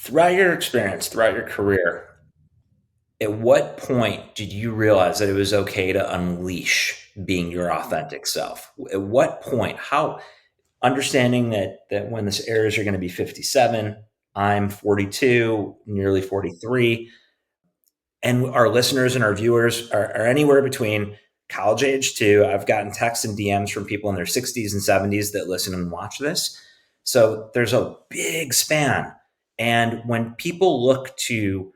Throughout your experience, throughout your career, at what point did you realize that it was okay to unleash being your authentic self? At what point? How understanding that when this airs, you're going to be 57. I'm 42, nearly 43, and our listeners and our viewers are anywhere between college age to I've gotten texts and DMs from people in their 60s and 70s that listen and watch this. So there's a big span. And when people look to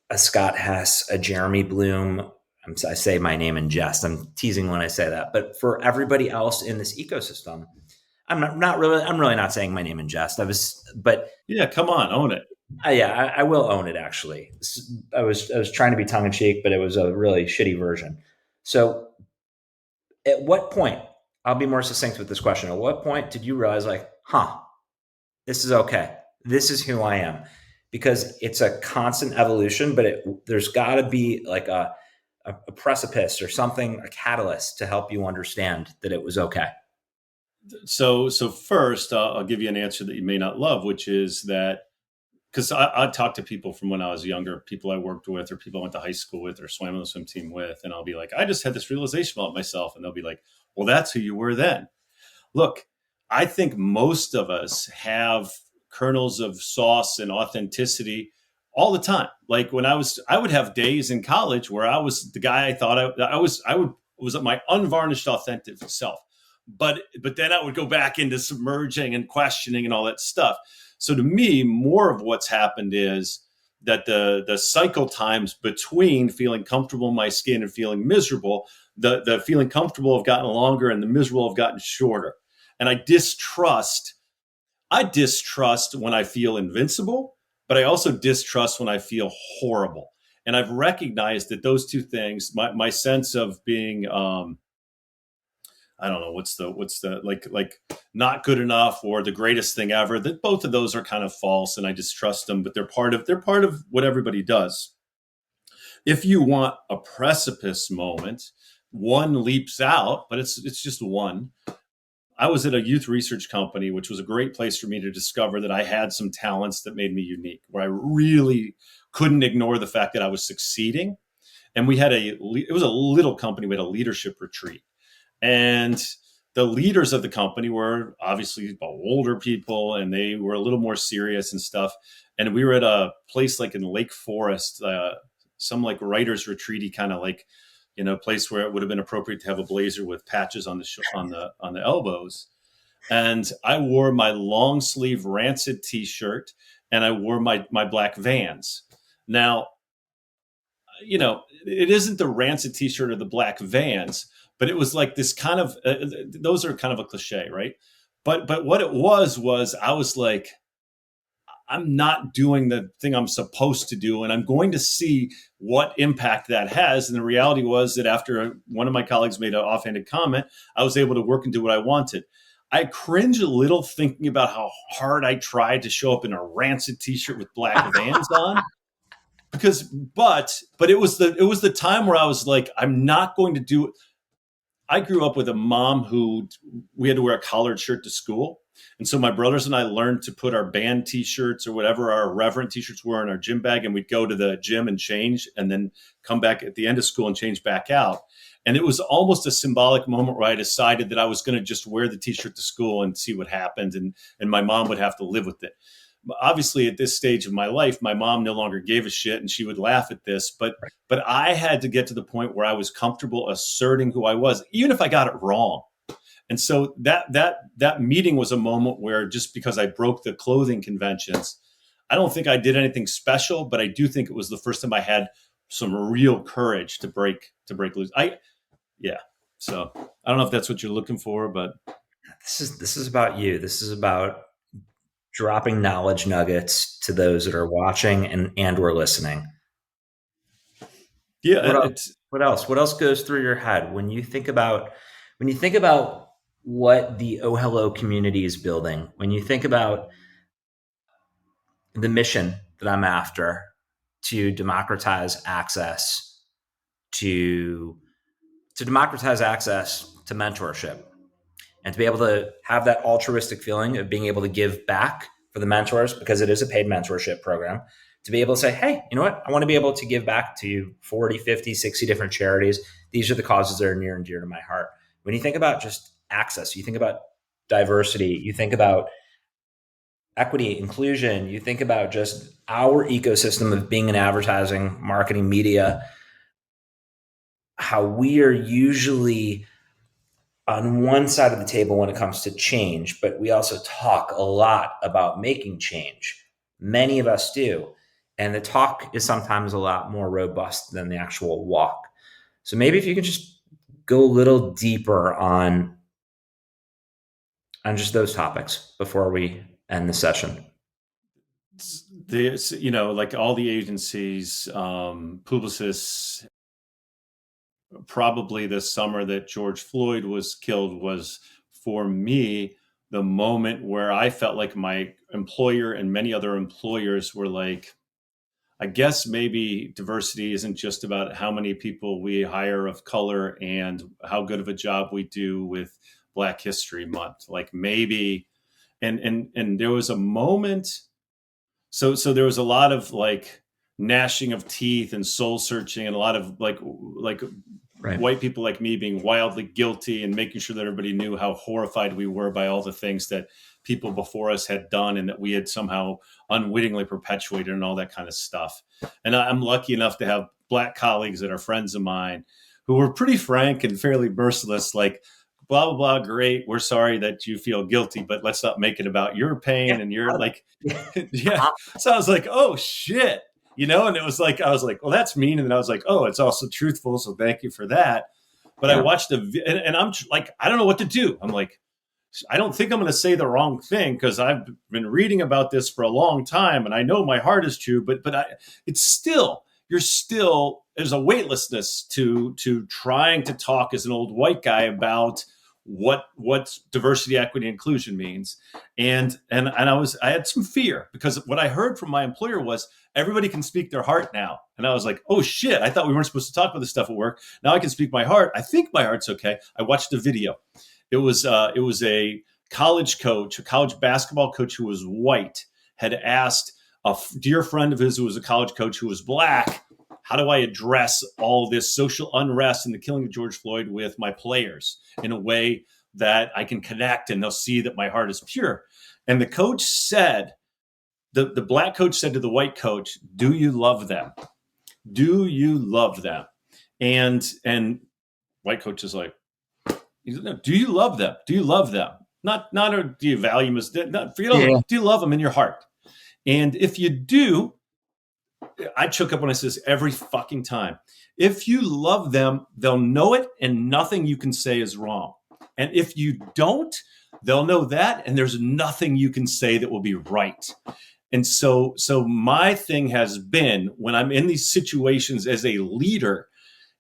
a Scott Hess, a Jeremy Bloom, I say my name in jest. I'm teasing when I say that. But for everybody else in this ecosystem, I'm really not saying my name in jest. But Yeah, come on, own it. yeah, I will own it. Actually, I was trying to be tongue in cheek, but it was a really shitty version. So, at what point? I'll be more succinct with this question. At what point did you realize, like, this is okay. This is who I am, because it's a constant evolution. But there's got to be like a precipice or something, a catalyst to help you understand that it was okay. So first, I'll give you an answer that you may not love, which is that because I talk to people from when I was younger, people I worked with, or people I went to high school with, or swam on the swim team with, and I'll be like, I just had this realization about myself, and they'll be like, well, that's who you were then. Look, I think most of us have kernels of sauce and authenticity all the time. Like when I would have days in college where I was the guy I thought I was my unvarnished authentic self. But then I would go back into submerging and questioning and all that stuff. So to me, more of what's happened is that the cycle times between feeling comfortable in my skin and feeling miserable, the feeling comfortable have gotten longer and the miserable have gotten shorter. And I distrust when I feel invincible, but I also distrust when I feel horrible. And I've recognized that those two things, my sense of being, I don't know, what's the like not good enough or the greatest thing ever, that both of those are kind of false and I distrust them, but they're part of what everybody does. If you want a precipice moment, one leaps out, but it's just one. I was at a youth research company, which was a great place for me to discover that I had some talents that made me unique, where I really couldn't ignore the fact that I was succeeding. And it was a little company. We had a leadership retreat. And the leaders of the company were obviously older people, and they were a little more serious and stuff. And we were at a place like in Lake Forest, some like writer's retreaty kind of like, place where it would have been appropriate to have a blazer with patches on the elbows. And I wore my long sleeve Rancid t-shirt and I wore my black Vans. Now, it isn't the Rancid t-shirt or the black Vans, but it was like this kind of, those are kind of a cliche, right? But what it was I was like, I'm not doing the thing I'm supposed to do, and I'm going to see what impact that has. And the reality was that after one of my colleagues made an offhanded comment, I was able to work and do what I wanted. I cringe a little thinking about how hard I tried to show up in a Rancid t-shirt with black Vans on. But it was the time where I was like, I'm not going to do it. I grew up with a mom who we had to wear a collared shirt to school. And so my brothers and I learned to put our band t-shirts or whatever our reverend t-shirts were in our gym bag. And we'd go to the gym and change and then come back at the end of school and change back out. And it was almost a symbolic moment where I decided that I was going to just wear the t-shirt to school and see what happened. And my mom would have to live with it. Obviously, at this stage of my life, my mom no longer gave a shit and she would laugh at this. But I had to get to the point where I was comfortable asserting who I was, even if I got it wrong. And so that meeting was a moment where, just because I broke the clothing conventions, I don't think I did anything special, but I do think it was the first time I had some real courage to break loose. So I don't know if that's what you're looking for, but This is about you. This is about dropping knowledge nuggets to those that are watching and or listening. yeah, What else? What else goes through your head when you think about what the OhHello community is building? When you think about the mission that I'm after to democratize access to democratize access to mentorship, and to be able to have that altruistic feeling of being able to give back for for the mentors, because it is a paid mentorship program, to be able to say, hey, you know what? I want to be able to give back to 40, 50, 60 different charities. These are the causes that are near and dear to my heart. When you think about just access, you think about diversity, you think about equity, inclusion, you think about just our ecosystem of being in advertising, marketing, media, how we are usually on one side of the table when it comes to change, but we also talk a lot about making change. Many of us do. And the talk is sometimes a lot more robust than the actual walk. So maybe if you could just go a little deeper on just those topics before we end the session. This, like all the agencies, Publicis, probably the summer that George Floyd was killed was, for me, the moment where I felt like my employer and many other employers were like, I guess maybe diversity isn't just about how many people we hire of color and how good of a job we do with Black History Month. Like maybe, and there was a moment. So there was a lot of like gnashing of teeth and soul searching, and a lot of like Right. white people like me being wildly guilty and making sure that everybody knew how horrified we were by all the things that people before us had done and that we had somehow unwittingly perpetuated and all that kind of stuff. And I'm lucky enough to have Black colleagues that are friends of mine who were pretty frank and fairly merciless, like, blah, blah, blah, great. We're sorry that you feel guilty, but let's not make it about your pain. Yeah. And you're like, yeah. So I was like, oh, shit. And it was like, I was like, well, that's mean. And then I was like, oh, it's also truthful. So thank you for that. But I watched and I'm like, I don't know what to do. I'm like, I don't think I'm going to say the wrong thing because I've been reading about this for a long time and I know my heart is true, but it's still, there's a weightlessness to trying to talk as an old white guy about what diversity, equity, inclusion means. And I had some fear because what I heard from my employer was everybody can speak their heart now. And I was like, oh shit, I thought we weren't supposed to talk about this stuff at work. Now I can speak my heart. I think my heart's okay. I watched a video. It was a college coach, a college basketball coach who was white, had asked a dear friend of his who was a college coach who was Black, how do I address all this social unrest and the killing of George Floyd with my players in a way that I can connect and they'll see that my heart is pure? And the coach said, the Black coach said to the white coach, do you love them? Do you love them? And white coach is like, do you love them? Do you love them? Not or do you value them? Do you love them in your heart? And if you do, I choke up when I say this every fucking time. If you love them, they'll know it and nothing you can say is wrong. And if you don't, they'll know that and there's nothing you can say that will be right. And so my thing has been when I'm in these situations as a leader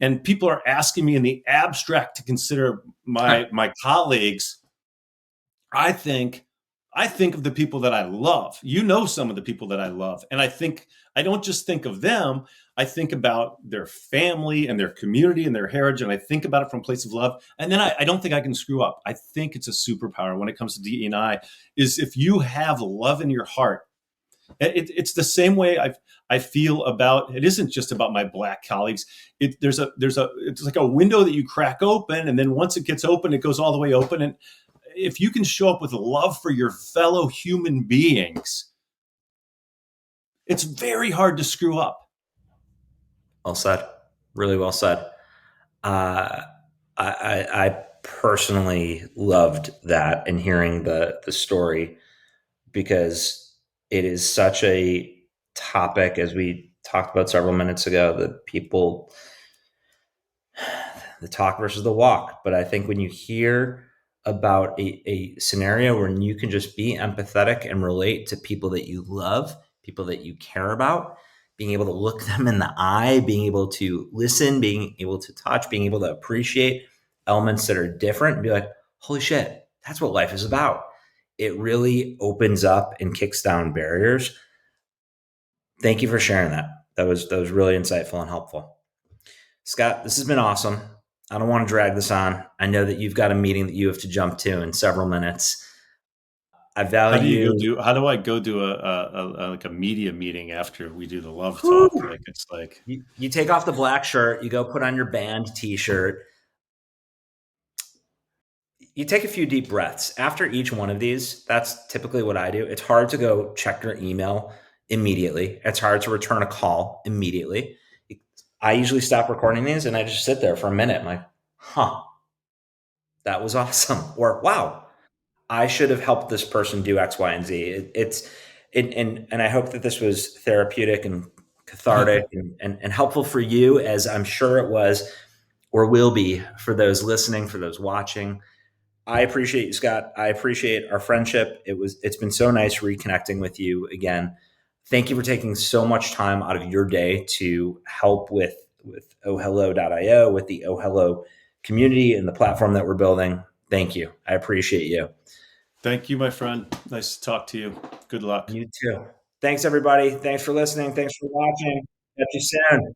and people are asking me in the abstract to consider my colleagues, I think of the people that I love. Some of the people that I love. And I don't just think of them. I think about their family and their community and their heritage. And I think about it from a place of love. And then I don't think I can screw up. I think it's a superpower when it comes to DE&I is if you have love in your heart. It's the same way I feel about, it isn't just about my Black colleagues. It's like a window that you crack open. And then once it gets open, it goes all the way open. And if you can show up with love for your fellow human beings, it's very hard to screw up. Well said. Really well said. I personally loved that and hearing the story because it is such a topic, as we talked about several minutes ago, that people, the talk versus the walk. But I think when you hear about a scenario where you can just be empathetic and relate to people that you love, people that you care about, being able to look them in the eye, being able to listen, being able to touch, being able to appreciate elements that are different and be like, holy shit, that's what life is about. It really opens up and kicks down barriers. Thank you for sharing that. That was really insightful and helpful. Scott, this has been awesome. I don't want to drag this on. I know that you've got a meeting that you have to jump to in several minutes. I value. How do I go do like a media meeting after we do the love talk? Whew, Like, it's like, you take off the black shirt, you go put on your band t-shirt, you take a few deep breaths. After each one of these, that's typically what I do. It's hard to go check your email immediately. It's hard to return a call immediately. I usually stop recording these and I just sit there for a minute. I'm like, huh, that was awesome. Or wow, I should have helped this person do X, Y, and Z. And I hope that this was therapeutic and cathartic and helpful for you, as I'm sure it was or will be for those listening, for those watching. I appreciate you, Scott. I appreciate our friendship. It's been so nice reconnecting with you again. Thank you for taking so much time out of your day to help with OhHello.io, with the OhHello community and the platform that we're building. Thank you. I appreciate you. thank you, my friend. Nice to talk to you. Good luck. You too. Thanks, everybody. Thanks for listening. Thanks for watching. Catch you soon.